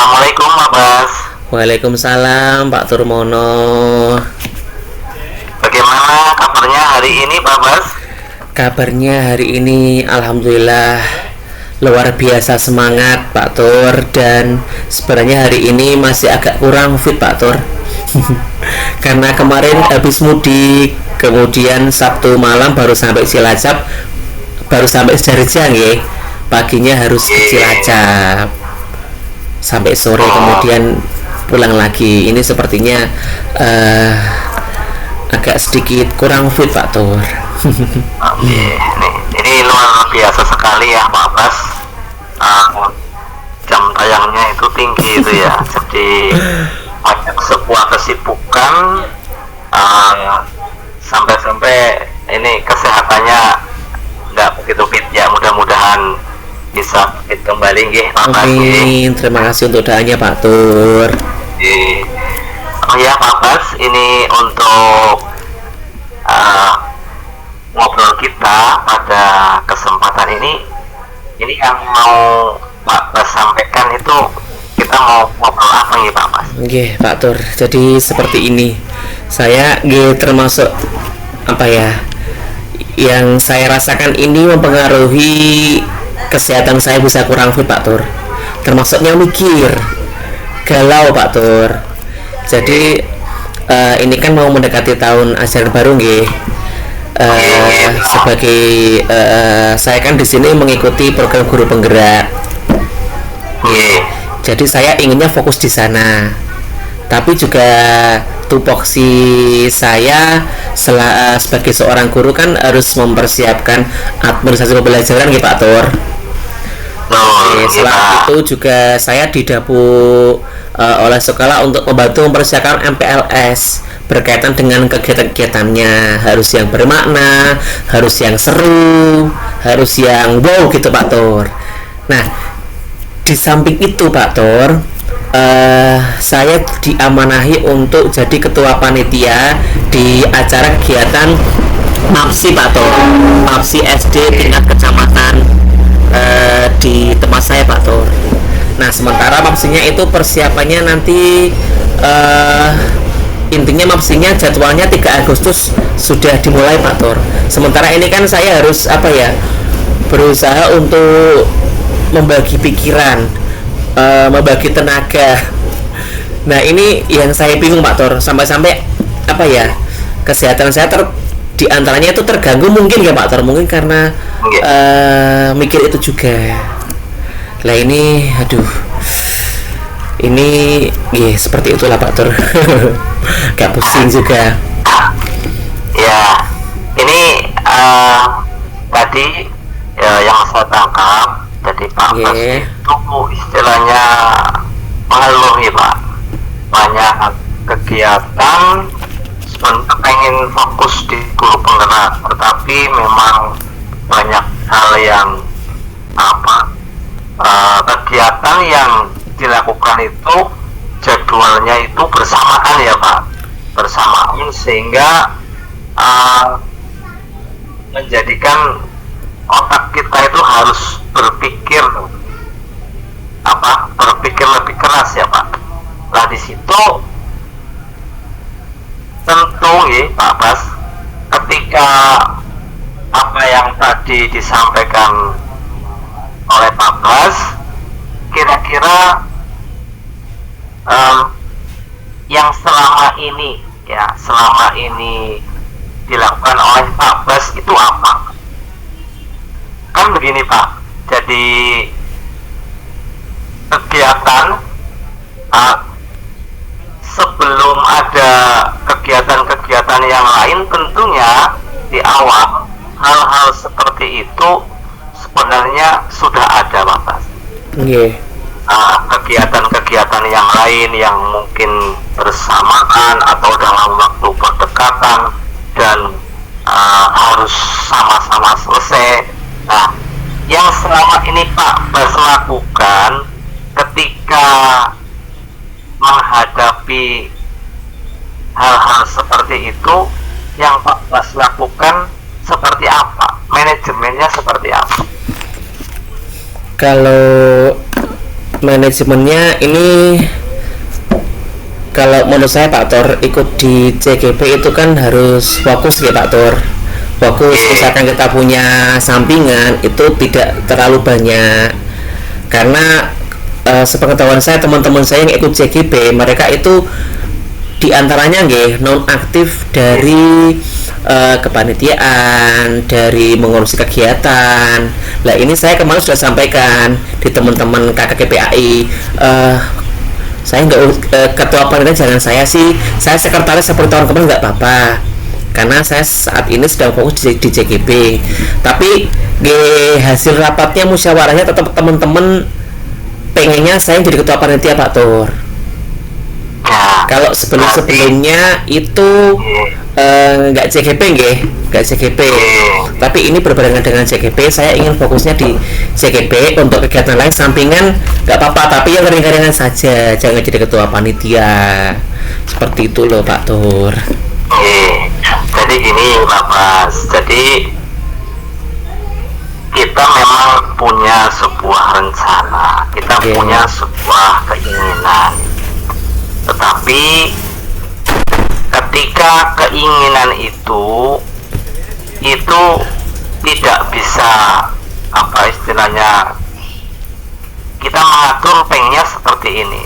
Assalamualaikum Pak Bas. Waalaikumsalam Pak Turmono. Bagaimana kabarnya hari ini Pak Bas? Kabarnya hari ini alhamdulillah luar biasa semangat Pak Tur. Dan sebenarnya hari ini masih agak kurang fit Pak Tur. Karena kemarin habis mudik, kemudian Sabtu malam baru sampai Cilacap, baru sampai Sidoarjo ya. Paginya harus ke Cilacap sampai sore, kemudian pulang lagi. Ini sepertinya agak sedikit kurang fit Pak Tur. Oke, ini luar biasa sekali ya Pak Bas. Jam tayangnya itu tinggi itu ya. Jadi banyak sebuah kesibukan, sampai-sampai ini kesehatannya nggak begitu fit ya. Mudah-mudahan bisa fit kembali nggih Pak Bas. Amin. Terima kasih untuk doanya Pak Tur. Oh ya Pak Bas, ini untuk ngobrol kita pada kesempatan ini yang mau Pak Bas sampaikan itu, kita mau ngobrol apa nih Pak Bas? Oke Pak Tur, jadi seperti ini, saya termasuk apa ya, yang saya rasakan ini mempengaruhi kesehatan saya bisa kurang fit Pak Tur. Termasuknya mikir, galau Pak Tur. Jadi ini kan mau mendekati tahun ajaran baru nggih. Sebagai saya kan di sini mengikuti program guru penggerak. Jadi saya inginnya fokus di sana. Tapi juga tupoksi saya sebagai seorang guru kan harus mempersiapkan administrasi pembelajaran gitu Pak Tur. Selain itu juga saya didapuk oleh sekolah untuk membantu mempersiapkan MPLS berkaitan dengan kegiatan-kegiatannya. Harus yang bermakna, harus yang seru, harus yang wow gitu Pak Tur. Nah, di samping itu Pak Tur, saya diamanahi untuk jadi ketua panitia di acara kegiatan MAPSI Pak Tur, MAPSI SD tingkat kecamatan di tempat saya Pak Tur. Nah, sementara MAPSI-nya itu persiapannya nanti intinya MAPSI-nya jadwalnya 3 Agustus sudah dimulai Pak Tur. Sementara ini kan saya harus berusaha untuk membagi pikiran, membagi tenaga. Nah, ini yang saya bingung Pak Tur, sampai-sampai kesehatan saya diantaranya itu terganggu mungkin ya Pak Tur, mungkin karena mikir itu juga. Lah ini ini seperti itulah Pak Tur. Gak pusing juga ya. Ini tadi ya, yang saya tangkap, jadi Pak Bas itu istilahnya mengeluh ya Pak, banyak kegiatan, sebenarnya pengen fokus di guru penggerak, tetapi memang banyak hal yang kegiatan yang dilakukan itu jadwalnya itu bersamaan ya Pak, bersamaan, sehingga menjadikan otak kita itu harus berpikir lebih keras ya Pak. Nah, di situ tentu ya Pak Bas, ketika apa yang tadi disampaikan oleh Pak Bas, kira-kira yang selama ini dilakukan oleh Pak Bas itu apa? Kan begini Pak, jadi kegiatan sebelum ada kegiatan-kegiatan yang lain, tentunya di awal hal-hal seperti itu sebenarnya sudah ada Pak Bas. Kegiatan-kegiatan yang lain yang mungkin bersamaan atau dalam waktu berdekatan dan harus sama-sama selesai. Nah, yang selama ini Pak Bas lakukan ketika menghadapi hal-hal seperti itu, yang Pak Bas lakukan seperti apa? Manajemennya seperti apa? Kalau manajemennya ini, kalau menurut saya Pak Tor, ikut di CGP itu kan harus fokus ya Pak Tor. Fokus, misalkan kita punya sampingan itu tidak terlalu banyak. Karena sepengetahuan saya, teman-teman saya yang ikut CGP, mereka itu diantaranya nggih non aktif dari kepanitiaan, dari mengurusi kegiatan. Lah ini saya kemarin sudah sampaikan di teman-teman KKKPAI, saya nggak ketua panitia, jangan saya sih, saya sekretaris seperti tahun kemarin nggak apa-apa, karena saya saat ini sedang fokus di CGP. Tapi hasil rapatnya, musyawarahnya tetap teman-teman pengennya saya jadi ketua panitia Pak Tur. Kalau sebelumnya itu nggak CGP nggak CGP, tapi ini berbarengan dengan CGP. Saya ingin fokusnya di CGP, untuk kegiatan lain sampingan nggak apa-apa, tapi yang ringan-ringan saja, jangan jadi ketua panitia. Seperti itu loh Pak Tur. Jadi gini Pak Bas, jadi kita memang punya sebuah rencana, kita punya sebuah keinginan, tetapi ketika keinginan itu tidak bisa, apa istilahnya, kita mengatur pengennya seperti ini.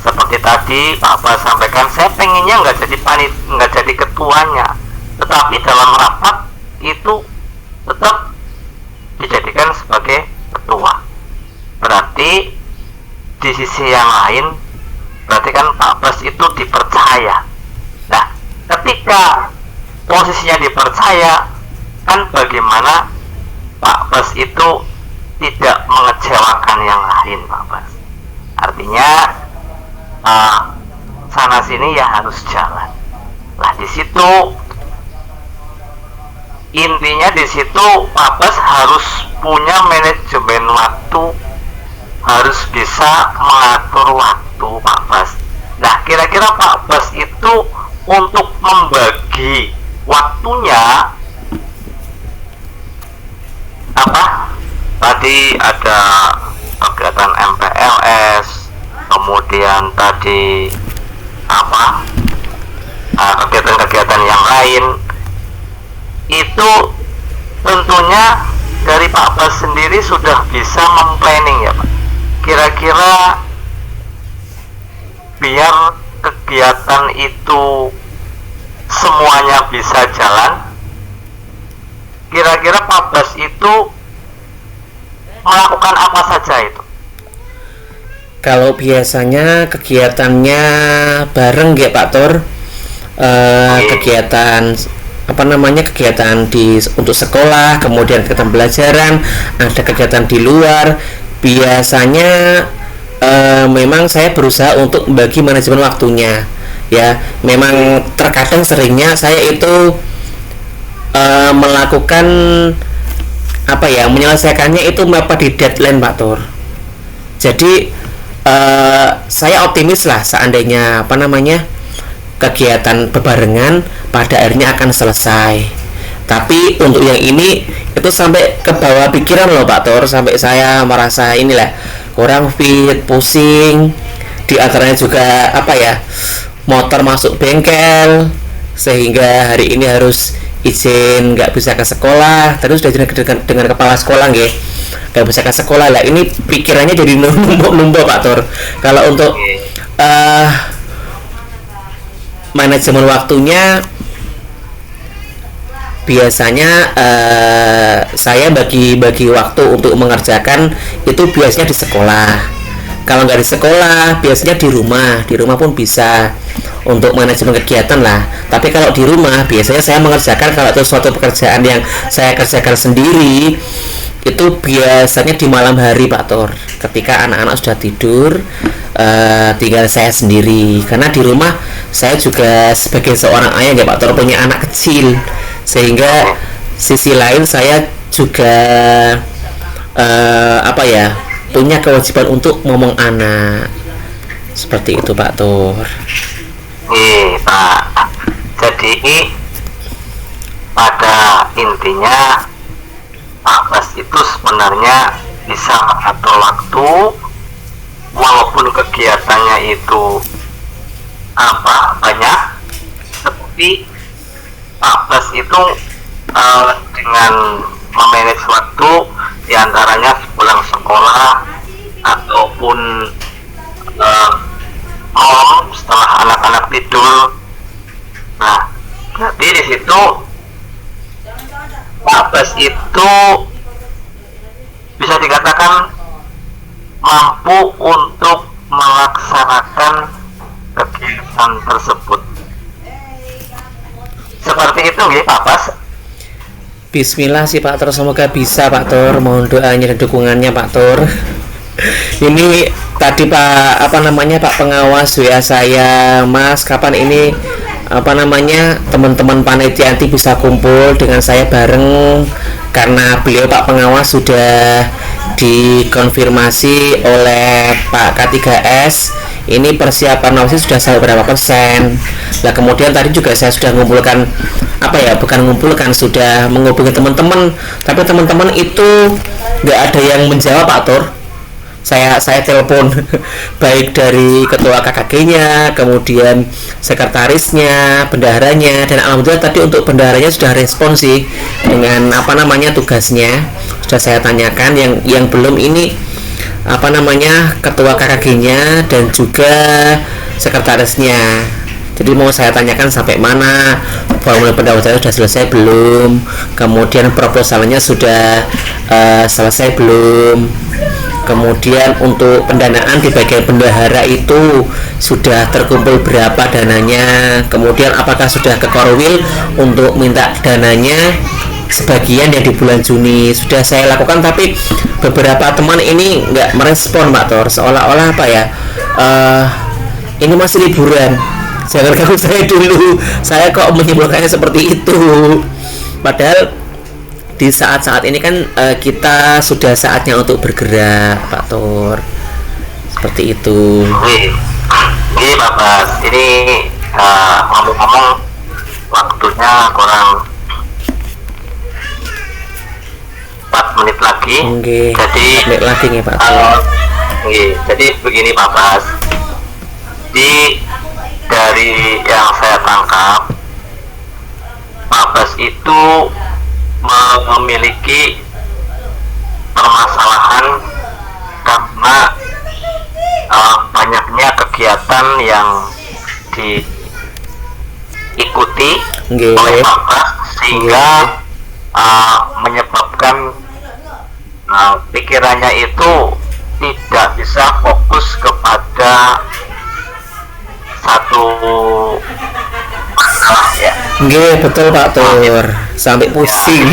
Seperti tadi Pak Bas sampaikan, saya pengennya nggak jadi ketuanya, tetapi dalam rapat itu tetap dijadikan sebagai ketua. Berarti di sisi yang lain, berarti kan Pak Bas itu dipercaya. Nah, ketika posisinya dipercaya, kan bagaimana Pak Bas itu tidak mengecewakan yang lain Pak Bas. Artinya sana sini ya harus jalan. Lah di situ intinya, di situ Pak Bas harus punya manajemen waktu, harus bisa mengatur waktu Pak Bas. Nah, kira-kira Pak Bas itu untuk membagi waktunya apa? Tadi ada kegiatan MPLS, kemudian tadi apa? Kegiatan-kegiatan yang lain. Itu tentunya dari Pak Bas sendiri sudah bisa memplanning ya Pak. Kira-kira biar kegiatan itu semuanya bisa jalan, kira-kira Pak Bas itu melakukan apa saja itu? Kalau biasanya kegiatannya bareng ya Pak Tur, kegiatan apa namanya, kegiatan untuk sekolah, kemudian kegiatan pelajaran, ada kegiatan di luar. Biasanya memang saya berusaha untuk membagi manajemen waktunya ya. Memang terkadang seringnya saya itu melakukan apa ya, menyelesaikannya itu mepet di deadline Pak Tur. Jadi saya optimis lah seandainya apa namanya, kegiatan bebarengan pada akhirnya akan selesai. Tapi untuk yang ini itu sampai ke bawah pikiran loh Pak Tur, sampai saya merasa inilah kurang fit, pusing. Di antaranya juga apa ya, motor masuk bengkel, sehingga hari ini harus izin nggak bisa ke sekolah. Terus sudah dengan kepala sekolah nggak bisa ke sekolah lah. Ini pikirannya jadi numpuk Pak Tur. Kalau untuk manajemen waktunya, biasanya saya bagi waktu untuk mengerjakan itu biasanya di sekolah. Kalau nggak di sekolah, biasanya di rumah pun bisa untuk manajemen kegiatan lah. Tapi kalau di rumah, biasanya saya mengerjakan, kalau itu suatu pekerjaan yang saya kerjakan sendiri, itu biasanya di malam hari Pak Tur, ketika anak-anak sudah tidur, tinggal saya sendiri. Karena di rumah saya juga sebagai seorang ayah ya Pak Tur, punya anak kecil, sehingga sisi lain saya juga apa ya, punya kewajiban untuk ngomong anak. Seperti itu Pak Tur. Pak, jadi pada intinya Pak Bas itu sebenarnya bisa mengatur waktu kegiatannya itu banyak, seperti Pak Bas itu dengan memanage waktu, diantaranya pulang sekolah ataupun malam setelah anak-anak tidur. Nah, berarti di situ Pak Bas itu bisa dikatakan mampu untuk melaksanakan kegiatan tersebut. Seperti itu ya Pak Bas. Bismillah sih Pak Tor, semoga bisa Pak Tor, mohon doanya dan dukungannya Pak Tor. Ini tadi Pak Pak pengawas WA saya, Mas kapan ini teman-teman panitia anti bisa kumpul dengan saya bareng, karena beliau Pak pengawas sudah dikonfirmasi oleh Pak K3S ini persiapan OSIS sudah sampai berapa persen. Nah kemudian tadi juga saya sudah mengumpulkan sudah menghubungi teman-teman, tapi teman-teman itu nggak ada yang menjawab Pak Tor. Saya telepon baik dari ketua KKG-nya, kemudian sekretarisnya, bendaharanya, dan alhamdulillah tadi untuk bendaharanya sudah respon sih dengan tugasnya. Sudah saya tanyakan, yang belum ini ketua KKG-nya dan juga sekretarisnya. Jadi mau saya tanyakan sampai mana, formulir pendaftaran sudah selesai belum, kemudian proposalnya sudah selesai belum, kemudian untuk pendanaan di bagian bendahara itu sudah terkumpul berapa dananya, kemudian apakah sudah ke Korwil untuk minta dananya sebagian yang di bulan Juni. Sudah saya lakukan, tapi beberapa teman ini nggak merespon Pak Tor, seolah-olah ini masih liburan, jangan ganggu saya dulu, saya kok menyimpulkannya seperti itu. Padahal di saat-saat ini kan kita sudah saatnya untuk bergerak Pak Tor, seperti itu. Ini Pak Bas, ini ngomong-ngomong waktunya kurang 4 menit lagi. Jadi 4 menit lagi nih Pak Tor. Jadi begini Pak Bas, dari yang saya tangkap, Pak Bas itu memiliki permasalahan karena banyaknya kegiatan yang diikuti oleh Pak Bas, sehingga menyebabkan pikirannya itu tidak bisa fokus kepada satu masalah ya. Betul Pak Tor, sampai pusing.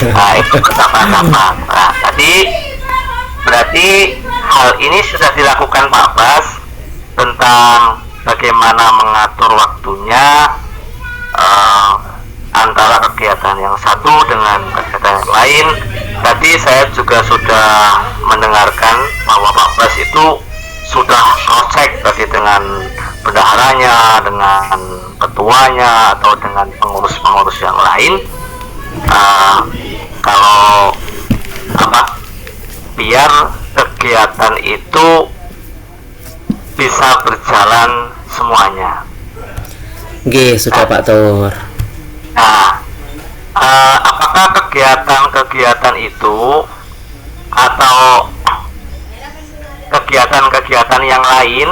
Ya, itu pertama-tama. Nah, tadi berarti hal ini sudah dilakukan Pak Bas tentang bagaimana mengatur waktunya antara kegiatan yang satu dengan kegiatan yang lain. Tadi saya juga sudah mendengarkan bahwa Pak Bas itu sudah cross-check tadi dengan bendaharanya, dengan ketuanya, atau dengan pengurus-pengurus yang lain, kalau biar kegiatan itu bisa berjalan semuanya. Sudah Pak Tor. Nah, apakah kegiatan-kegiatan itu atau kegiatan-kegiatan yang lain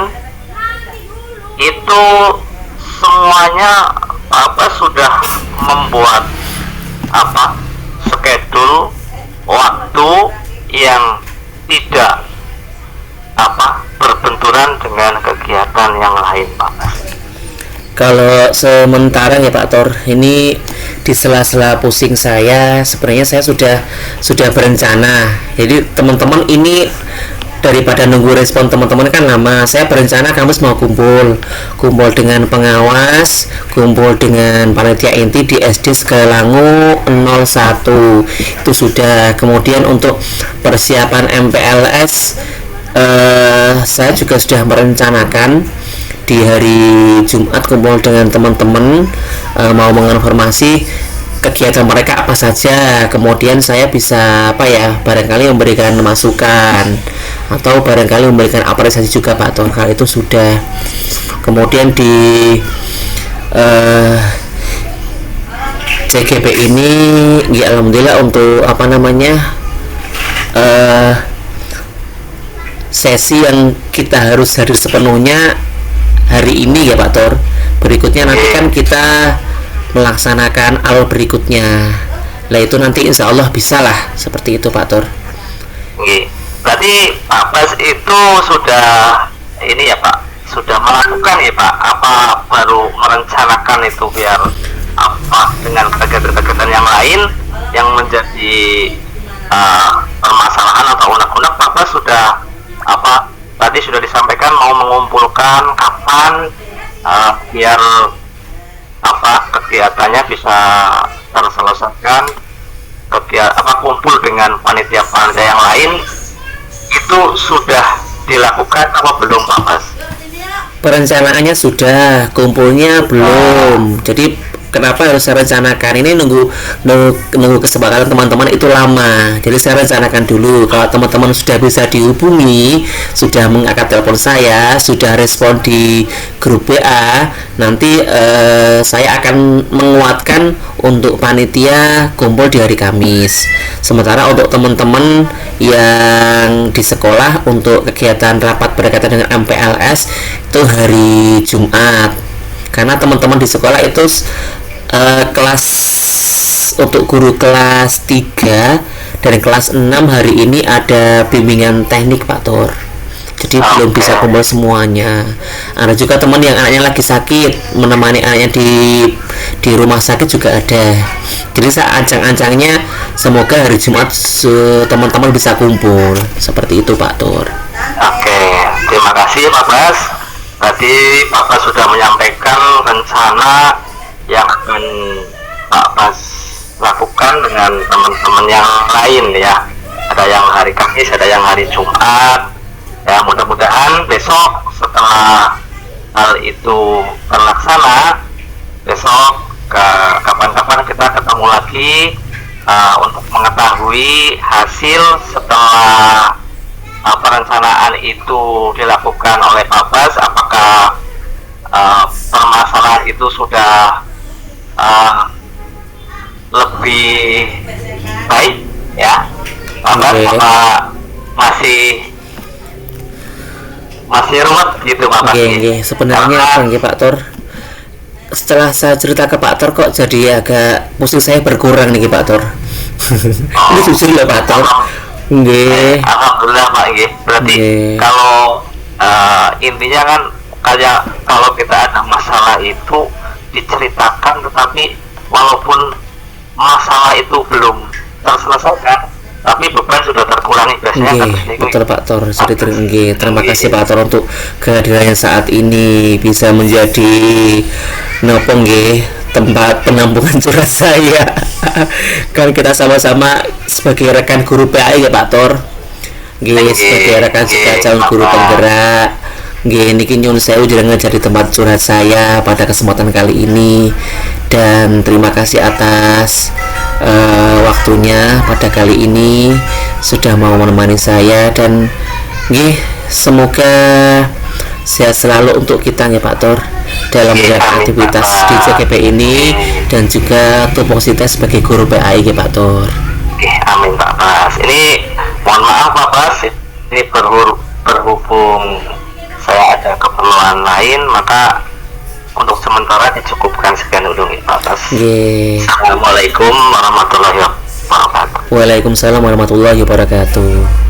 itu semuanya sudah membuat schedule waktu yang tidak berbenturan dengan kegiatan yang lain Pak? Kalau sementara ya Pak Tor, ini di sela-sela pusing saya, sebenarnya saya sudah berencana. Jadi teman-teman ini daripada nunggu respon teman-teman kan lama, saya berencana kampus mau kumpul dengan pengawas, kumpul dengan panitia inti di SD Segalangu 01 itu sudah. Kemudian untuk persiapan MPLS saya juga sudah merencanakan di hari Jumat kumpul dengan teman-teman, mau menginformasi kegiatan mereka apa saja, kemudian saya bisa barangkali memberikan masukan. atau barangkali memberikan apresiasi juga Pak Tor, hal itu sudah. Kemudian di CGP ini ya alhamdulillah untuk apa namanya sesi yang kita harus hadir sepenuhnya hari ini ya Pak Tor. Berikutnya nanti kan kita melaksanakan al berikutnya lah, itu nanti insya Allah bisa lah seperti itu Pak Tor. Berarti Pak Bas itu sudah ini ya Pak, sudah melakukan ya Pak, apa baru merencanakan itu biar apa dengan kegiatan-kegiatan yang lain yang menjadi permasalahan atau unek-unek? Pak Bas sudah apa tadi sudah disampaikan mau mengumpulkan kapan biar apa kegiatannya bisa terselesaikan, kumpul dengan panitia-panitia yang lain, itu sudah dilakukan apa belum Pak Bas? Perencanaannya sudah, kumpulnya belum. Jadi kenapa harus saya rencanakan ini, nunggu kesepakatan teman-teman itu lama. Jadi saya rencanakan dulu. Kalau teman-teman sudah bisa dihubungi, sudah mengangkat telepon saya, sudah respon di grup WA, nanti saya akan menguatkan untuk panitia kumpul di hari Kamis. Sementara untuk teman-teman yang di sekolah untuk kegiatan rapat berkaitan dengan MPLS itu hari Jumat. Karena teman-teman di sekolah itu kelas untuk guru kelas 3 dan kelas 6 hari ini ada bimbingan teknik Pak Tor. Jadi belum bisa kumpul semuanya. Ada juga teman yang anaknya lagi sakit, menemani anaknya di rumah sakit juga ada. Jadi saya ancang-ancangnya semoga hari Jumat teman-teman bisa kumpul. Seperti itu Pak Tor. Oke, terima kasih Pak Bas. Tadi Pak Bas sudah menyampaikan rencana yang akan Pak Bas lakukan dengan teman-teman yang lain ya. Ada yang hari Kamis, ada yang hari Jumat. Ya, mudah-mudahan besok setelah hal itu terlaksana, besok kapan-kapan kita ketemu lagi untuk mengetahui hasil setelah perencanaan itu dilakukan oleh Pak Bas. Apakah permasalahan itu sudah lebih baik ya, apa masih ruwet gitu Pak? Sebenarnya Pak Tor, setelah saya cerita ke Pak Tor kok jadi agak pusing saya berkurang nih Pak Tor. Ini jujur ya Pak Tor. Alhamdulillah Pak. Berarti kalau intinya kan kayak kalau kita ada masalah itu diceritakan, tetapi walaupun masalah itu belum terselesaikan, tapi beban sudah terkurangi biasanya. Betul Pak Tor. Terima kasih Pak Tor untuk kehadirannya saat ini, bisa menjadi tempat penampungan curhat saya. Kan kita sama-sama sebagai rekan guru PAI ya Pak Tor. Sebagai rekan juga calon guru penggerak. Niki nyun sewu jangan jadi tempat curhat saya pada kesempatan kali ini, dan terima kasih atas waktunya pada kali ini sudah mau menemani saya, dan semoga sehat selalu untuk kita ya Pak Tor dalam menjalankan aktivitas di CGP ini, dan juga tupoksinya sebagai guru PAI ya Pak Tor. Amin Pak Bas. Ini mohon maaf Pak Bas, ini berhubung saya ada keperluan lain, maka untuk sementara dicukupkan sekian dulu Pak Bas. Assalamualaikum warahmatullahi wabarakatuh. Waalaikumsalam warahmatullahi wabarakatuh.